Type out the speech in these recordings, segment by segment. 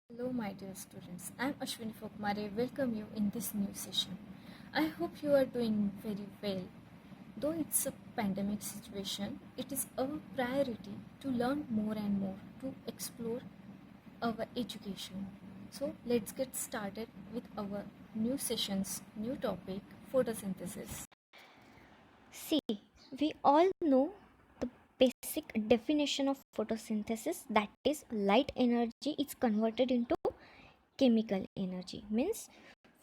Hello, my dear students. I'm Ashwini Fokmare. Welcome you in this new session. I hope you are doing very well. Though it's a pandemic situation, it is our priority to learn more and more to explore our education. So let's get started with our new sessions, new topic, photosynthesis. See, we all know the basic definition of photosynthesis, that is light energy is converted into chemical energy. Means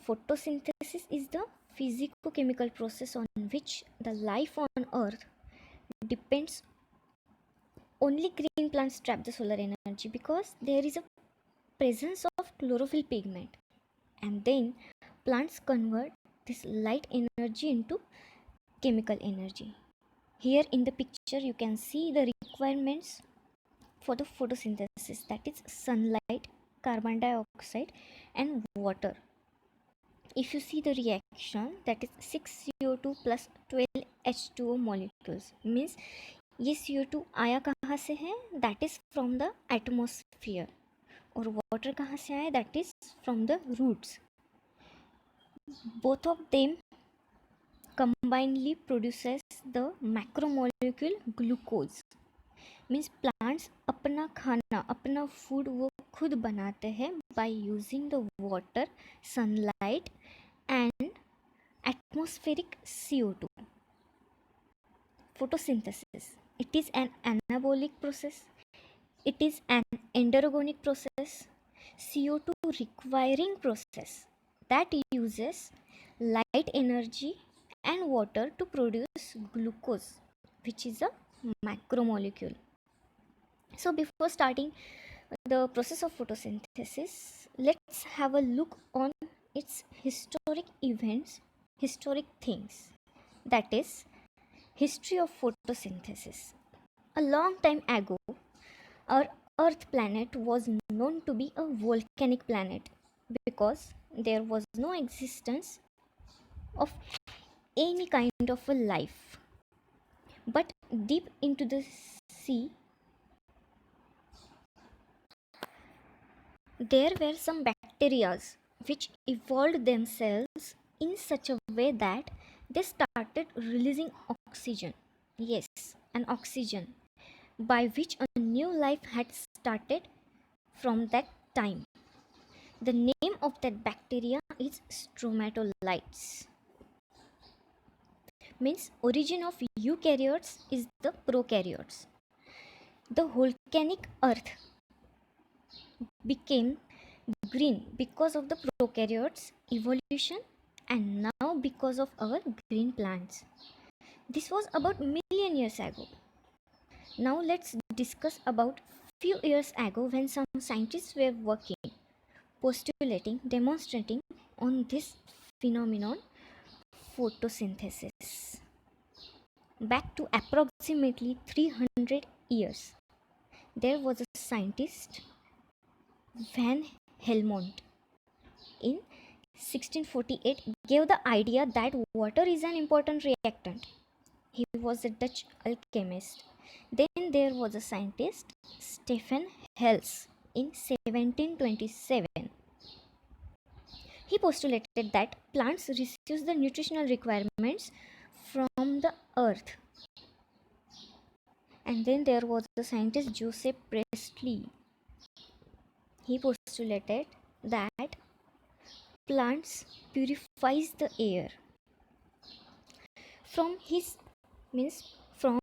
photosynthesis is the physico chemical process on which the life on earth depends. Only green plants trap the solar energy because there is a presence of chlorophyll pigment, and then plants convert this light energy into chemical energy. Here in the picture you can see the requirements for the photosynthesis, that is sunlight, carbon dioxide and water. If you see the reaction, that is 6 CO2 plus 12 H2O molecules, means ये CO2 आया कहाँ से है, that is from the atmosphere, और water कहाँ से आया, that is from the roots. Both of them combinedly produces the macromolecule glucose. Means plants अपना खाना, अपना फूड वो खुद बनाते हैं by using the water, sunlight and atmospheric CO2. Photosynthesis, it is an anabolic process, it is an enderogonic process, CO2 requiring process that uses light energy and water to produce glucose, which is a macromolecule. So before starting the process of photosynthesis, let's have a look on its historic events, historic things. That is, history of photosynthesis. A long time ago, our Earth planet was known to be a volcanic planet because there was no existence of any kind of a life. But deep into the sea, there were some bacteria which evolved themselves in such a way that they started releasing oxygen. Yes, an oxygen by which a new life had started from that time. The name of that bacteria is stromatolites. Means origin of eukaryotes is the prokaryotes. The volcanic earth became green because of the prokaryotes evolution, and now because of our green plants. This was about million years ago. Now let's discuss about few years ago when some scientists were working, postulating, demonstrating on this phenomenon, photosynthesis. Back to approximately 300 years, there was a scientist, Van Helmont, in 1648 gave the idea that water is an important reactant. He was a Dutch alchemist. Then there was a scientist, Stefan Hels, in 1727. He postulated that plants receive the nutritional requirements from the earth. And then there was the scientist Joseph Priestley. He postulated that plants purifies the air. From his means from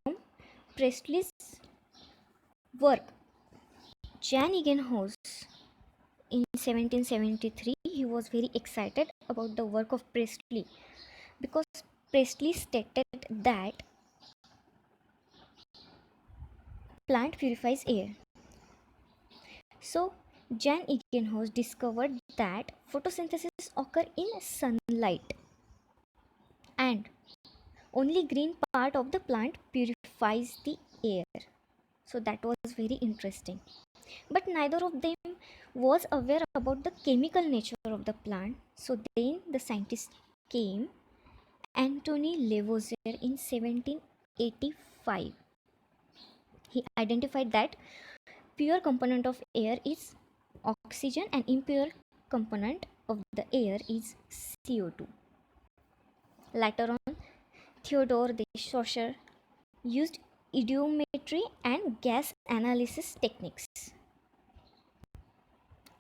Priestley's work, Jan Egenhaus in 1773, he was very excited about the work of Priestley because Priestley stated that plant purifies air. So Jan Egenhaus discovered that photosynthesis occur in sunlight, and only green part of the plant purifies the air. So that was very interesting. But neither of them was aware about the chemical nature of the plant. So then the scientist came, Anthony Lavoisier, in 1785. He identified that pure component of air is oxygen, and impure component of the air is CO2. Later on, Theodore de Saussure used idiometry and gas analysis techniques,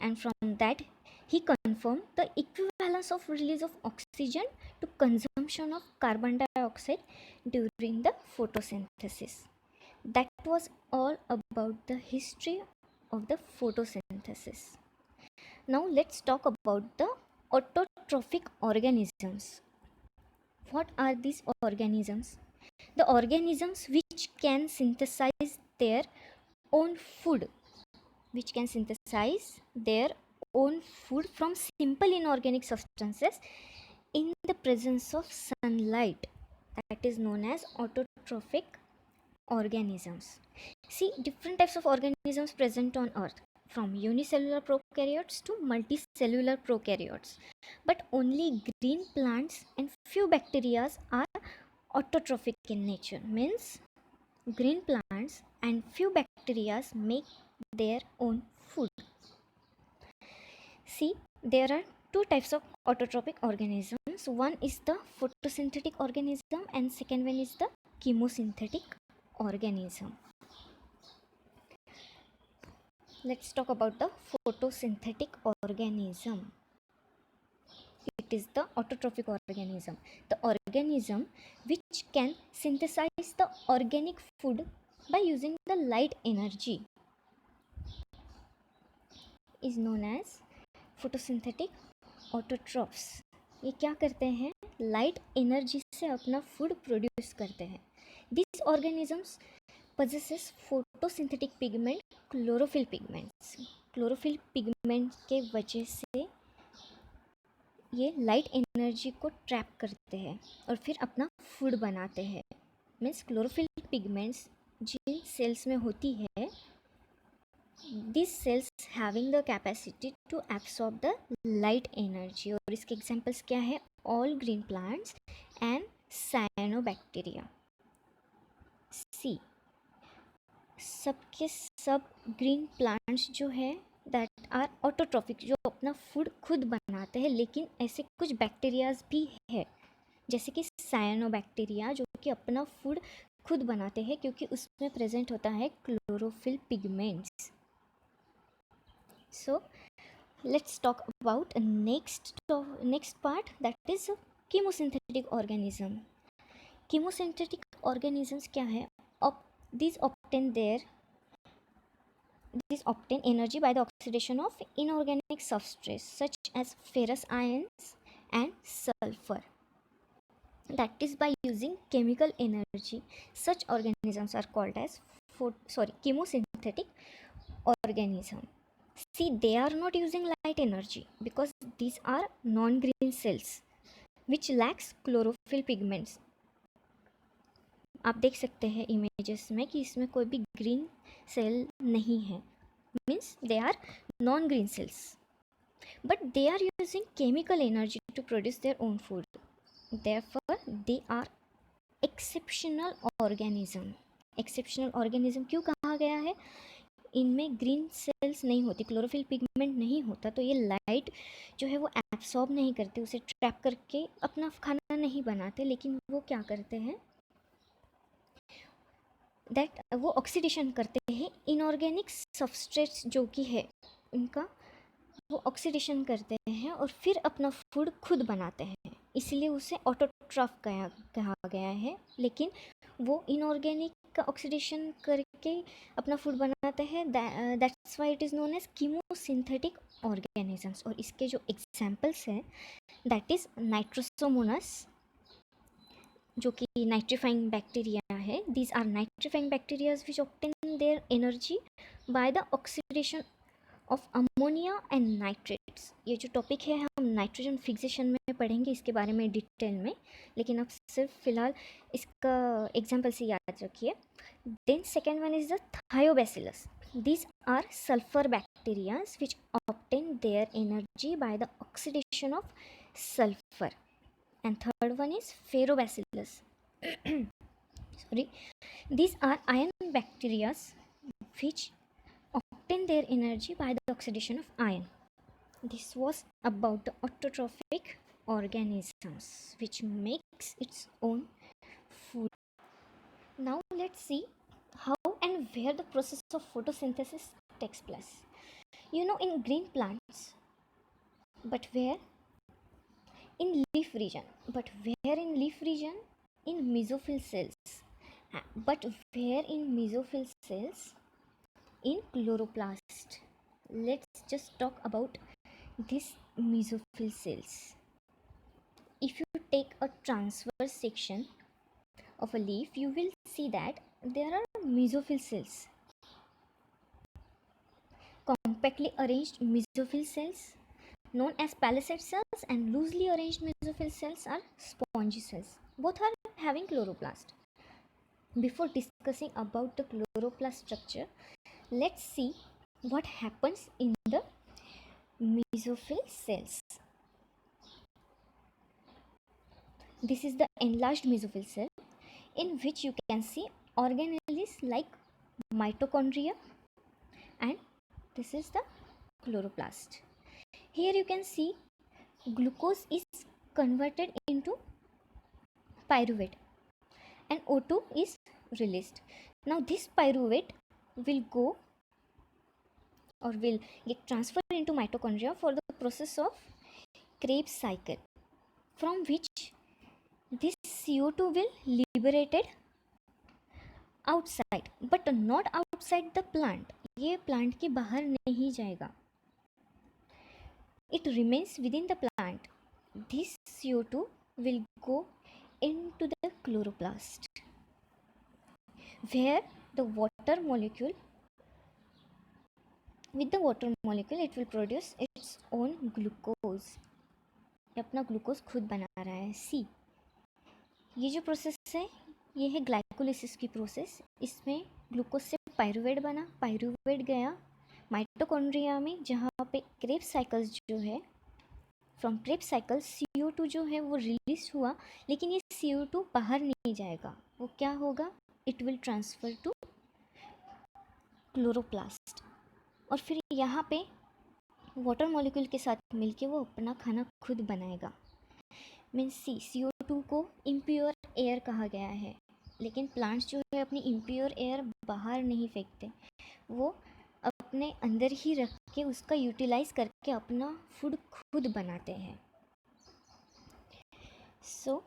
and from that he confirmed the equivalence of release of oxygen to consumption of carbon dioxide during the photosynthesis. That was all about the history of the photosynthesis. Now let's talk about the autotrophic organisms. What are these organisms? The organisms which can synthesize their own food, which can synthesize their own food from simple inorganic substances in the presence of sunlight, that is known as autotrophic organisms. See, different types of organisms present on earth, from unicellular prokaryotes to multicellular prokaryotes, but only green plants and few bacteria are autotrophic in nature. Means green plants and few bacteria make their own food. See, there are two types of autotrophic organisms. One is the photosynthetic organism and second one is the chemosynthetic organism. Let's talk about the photosynthetic organism. It is the autotrophic organism. The organism which can synthesize the organic food by using the light energy is known as photosynthetic autotrophs. ये क्या करते हैं? Light energy से अपना food produce करते हैं. These organisms possesses photosynthetic pigment, chlorophyll pigments. chlorophyll pigment के वजह से ये लाइट एनर्जी को ट्रैप करते हैं और फिर अपना फूड बनाते हैं. मीन्स क्लोरोफिल पिगमेंट्स जिन सेल्स में होती है, this cells having the capacity to absorb the light energy. और इसके एग्जांपल्स क्या है? All green plants and cyanobacteria. See, सबके सब ग्रीन प्लांट्स जो है दैट आर ऑटोट्रॉफिक, जो अपना फूड खुद बनाते हैं, लेकिन ऐसे कुछ बैक्टीरियाज भी है जैसे कि साइनोबैक्टीरिया जो कि अपना फूड खुद बनाते हैं क्योंकि उसमें प्रेजेंट होता है chlorophyll pigments. So let's talk about next part, that is chemosynthetic organism. Chemosynthetic organisms क्या है? These obtain energy by the oxidation of inorganic substrates such as ferrous ions and sulfur. That is by using chemical energy. Such organisms are called as chemosynthetic organism. See, they are not using light energy because these are non-green cells which lacks chlorophyll pigments. आप देख सकते हैं images में कि इसमें कोई भी green cell नहीं है. Means they are non green cells, but they are using chemical energy to produce their own food. Therefore they are exceptional organism. Exceptional organism क्यों कहा गया है? इनमें ग्रीन सेल्स नहीं होती, क्लोरोफिल पिगमेंट नहीं होता, तो ये लाइट जो है वो एब्सॉर्ब नहीं करते, उसे ट्रैप करके अपना खाना नहीं बनाते, लेकिन वो क्या करते हैं दैट वो ऑक्सीडेशन करते हैं इनऑर्गेनिक सबस्ट्रेट्स जो कि है उनका, वो ऑक्सीडेशन करते हैं और फिर अपना फूड खुद बनाते हैं. इसलिए उसे ऑटोट्रॉफ कहा गया है. लेकिन वो इनऑर्गेनिक का ऑक्सीडेशन करके अपना फूड बनाते हैं. That's why it is known as chemosynthetic organisms. और इसके जो एग्जाम्पल्स हैं दैट इज़ नाइट्रोसोमोनास जो कि नाइट्रीफाइंग बैक्टीरिया है. These are nitrifying bacterias which obtain their energy by the oxidation of ammonia and nitrates. ये जो टॉपिक है हम नाइट्रोजन फिक्सेशन में पढ़ेंगे इसके बारे में डिटेल में, लेकिन अब सिर्फ फिलहाल इसका एग्जाम्पल से याद रखिए. Then second one is the Thiobacillus. These are sulfur bacteria which obtain their energy by the oxidation of sulfur. And third one is ferrobacillus. Sorry, these are iron bacteria which obtain their energy by the oxidation of iron. This was about the autotrophic organisms which makes its own food. Now let's see how and where the process of photosynthesis takes place. You know, in green plants, but where? In leaf region. But where in leaf region? In mesophyll cells. But where in mesophyll cells? In chloroplast. Let's just talk about these mesophyll cells. If you take a transverse section of a leaf, you will see that there are mesophyll cells, compactly arranged mesophyll cells known as palisade cells, and loosely arranged mesophyll cells are spongy cells. Both are having chloroplast. Before discussing about the chloroplast structure, let's see what happens in the mesophyll cells. This is the enlarged mesophyll cell, in which you can see organelles like mitochondria, and this is the chloroplast. Here you can see glucose is converted into pyruvate and O2 is released. Now this pyruvate will go or will get transferred into mitochondria for the process of Krebs cycle, from which this CO2 will liberated outside, but not outside the plant. ये plant के बाहर नहीं जाएगा. It remains within the plant. This CO2 will go into the chloroplast, where the water molecule, with the water molecule it will produce its own glucose. ये अपना glucose खुद बना रहा है. सी, ये जो प्रोसेस है ये है ग्लाइकोलिसिस की प्रोसेस. इसमें ग्लूकोज से पायरुवेट बना, पायरुवेट गया माइटोकॉन्ड्रिया में, जहाँ पे क्रेब्स साइकिल्स जो है, फ्रॉम क्रेब्स साइकिल CO2 जो है वो रिलीज हुआ, लेकिन ये CO2 बाहर नहीं जाएगा. वो क्या होगा? It will transfer to chloroplast, और फिर यहाँ पे वाटर मॉलिक्यूल के साथ मिलके वो अपना खाना खुद बनाएगा. मीन्स CO2 को इम्प्योर एयर कहा गया है, लेकिन प्लांट्स जो है अपनी इम्प्योर एयर बाहर नहीं फेंकते, वो अपने अंदर ही रख के उसका यूटिलाइज करके अपना फूड खुद बनाते हैं. So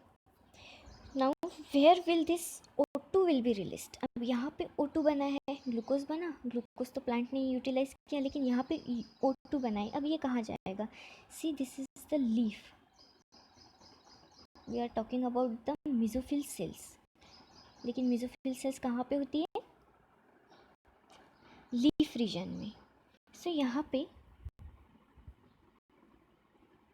now where will this O2 will be released. अब यहाँ पे O2 बना है, ग्लूकोज बना, ग्लूकोज तो प्लांट ने यूटिलाइज किया, लेकिन यहाँ पे O2 बना है. अब ये कहाँ जाएगा? See, this is the leaf. We are talking about the mesophyll cells, लेकिन मेसोफिल सेल्स कहाँ पे होती है? लीफ रीजन में. सो यहाँ पे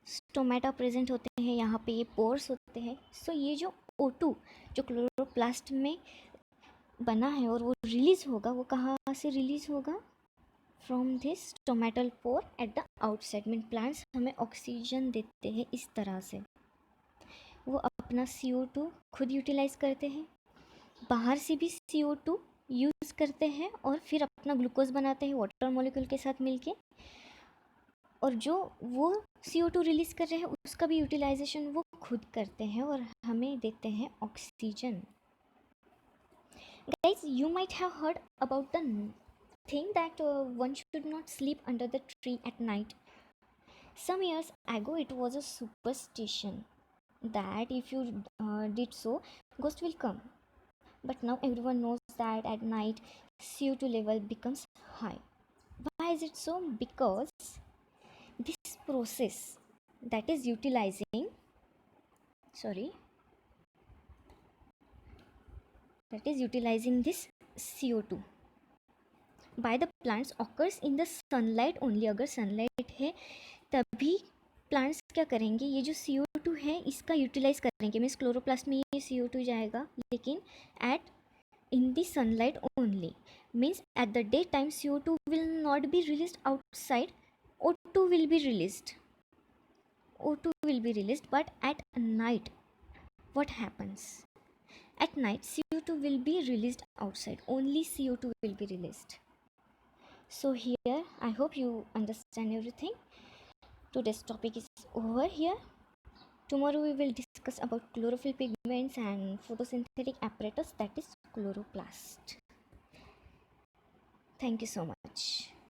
स्टोमेटा प्रेजेंट होते हैं, यहाँ पे ये पोर्स होते हैं. सो ये जो O2 जो क्लोरोप्लास्ट में बना है और वो रिलीज होगा, वो कहाँ से रिलीज होगा? From this stomatal pore at the outside. Mean plants हमें ऑक्सीजन देते हैं इस तरह से. वो अपना CO2 खुद यूटिलाइज करते हैं, बाहर से भी CO2 यूज़ करते हैं, और फिर अपना ग्लूकोज बनाते हैं वाटर मॉलिक्यूल के साथ मिलके, और जो वो CO2 रिलीज़ कर रहे हैं उसका भी यूटिलाइजेशन वो खुद करते हैं और हमें देते हैं oxygen. Guys, you might have heard about the thing that one should not sleep under the tree at night. Some years ago, it was a superstition that if you did so, ghost will come. But now everyone knows that at night CO2 level becomes high. Why is it so? Because this process that is utilizing this CO2 by the plants occurs in the sunlight only. अगर sunlight है तभी plants क्या करेंगे? ये जो CO2 है इसका utilise करेंगे. मीन्स क्लोरोप्लास्ट में ये CO2 जाएगा, लेकिन eight in the sunlight only. Means at the daytime CO2 will not be released outside, O2 will be released. But at night what happens? At night CO2 will be released outside, only CO2 will be released. So here, I hope you understand everything. Today's topic is over here. Tomorrow we will discuss about chlorophyll pigments and photosynthetic apparatus, that is chloroplast. Thank you so much.